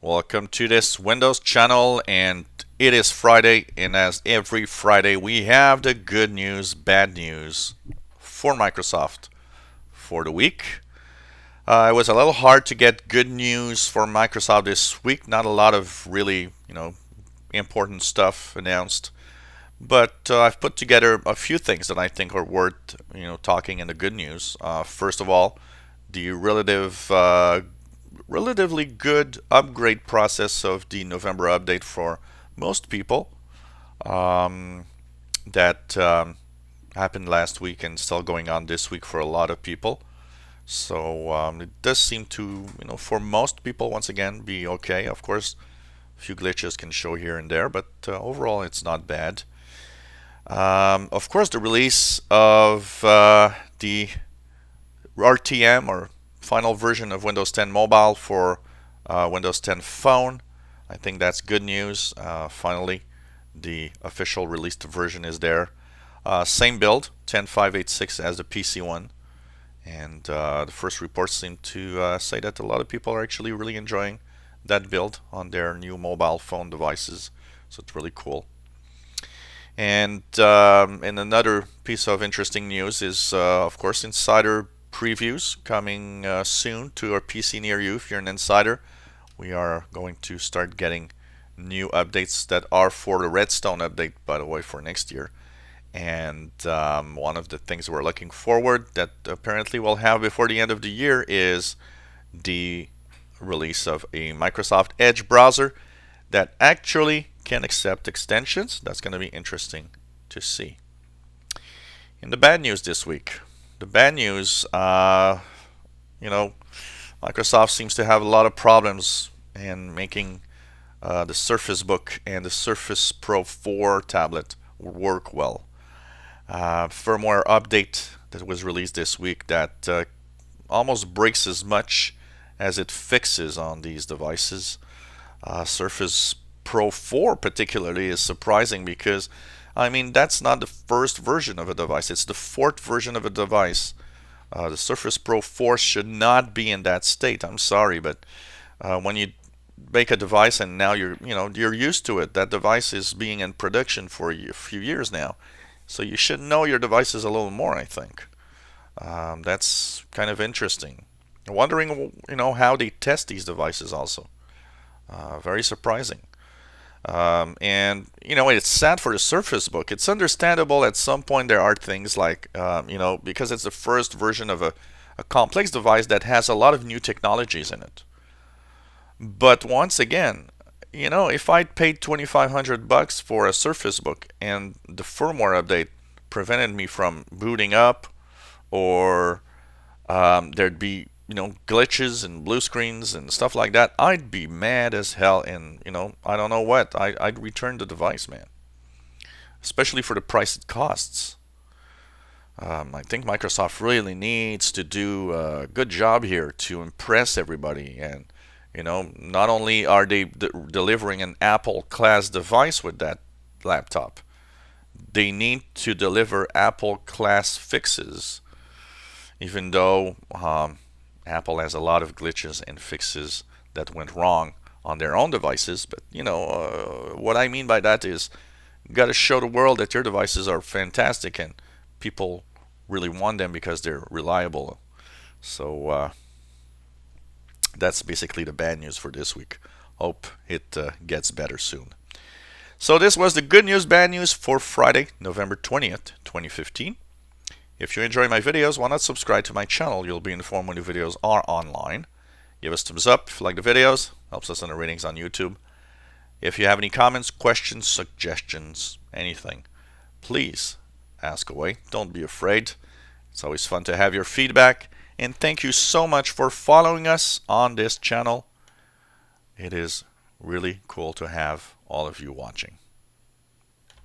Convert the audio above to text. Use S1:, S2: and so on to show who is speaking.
S1: Welcome to this Windows channel, and it is Friday, and as every Friday we have the good news, bad news for Microsoft for the week. It was a little hard to get good news for Microsoft this week. Not a lot of really, important stuff announced, but I've put together a few things that I think are worth, talking in the good news. First of all, the relatively good upgrade process of the November update for most people that happened last week and still going on this week for a lot of people. So it does seem to, for most people, once again, be okay. Of course, a few glitches can show here and there, but overall, it's not bad. Of course, the release of the RTM, or final version of Windows 10 Mobile, for Windows 10 Phone. I think that's good news. Finally, the official released version is there. Same build, 10586 as the PC one. And the first reports seem to say that a lot of people are actually really enjoying that build on their new mobile phone devices. So it's really cool. And another piece of interesting news is, of course, insider previews coming soon to our PC near you. If you're an insider, we are going to start getting new updates that are for the Redstone update, by the way, for next year. And one of the things we're looking forward that apparently we'll have before the end of the year is the release of a Microsoft Edge browser that actually can accept extensions. That's going to be interesting to see. In the bad news this week, the bad news, Microsoft seems to have a lot of problems in making the Surface Book and the Surface Pro 4 tablet work well. Firmware update that was released this week that almost breaks as much as it fixes on these devices. Surface Pro 4 particularly is surprising because, that's not the first version of a device. It's the fourth version of a device. The Surface Pro 4 should not be in that state. I'm sorry, but when you make a device and now you're used to it, that device is being in production for a few years now. So you should know your devices a little more, I think. That's kind of interesting. Wondering, how they test these devices also. Very surprising. And it's sad for the Surface Book. It's understandable at some point there are things like, because it's the first version of a complex device that has a lot of new technologies in it. But once again, if I paid $2,500 for a Surface Book and the firmware update prevented me from booting up, or there'd be glitches and blue screens and stuff like that, I'd be mad as hell, and I don't know what, I'd return the device, man. Especially for the price it costs. I think Microsoft really needs to do a good job here to impress everybody, and not only are they delivering an Apple class device with that laptop, they need to deliver Apple class fixes, even though Apple has a lot of glitches and fixes that went wrong on their own devices. But what I mean by that is, you got to show the world that your devices are fantastic and people really want them because they're reliable. So that's basically the bad news for this week. Hope it gets better soon. So this was the good news, bad news for Friday, November 20th, 2015. If you enjoy my videos, why not subscribe to my channel? You'll be informed when new videos are online. Give us a thumbs up if you like the videos. Helps us in the ratings on YouTube. If you have any comments, questions, suggestions, anything, please ask away. Don't be afraid. It's always fun to have your feedback. And thank you so much for following us on this channel. It is really cool to have all of you watching.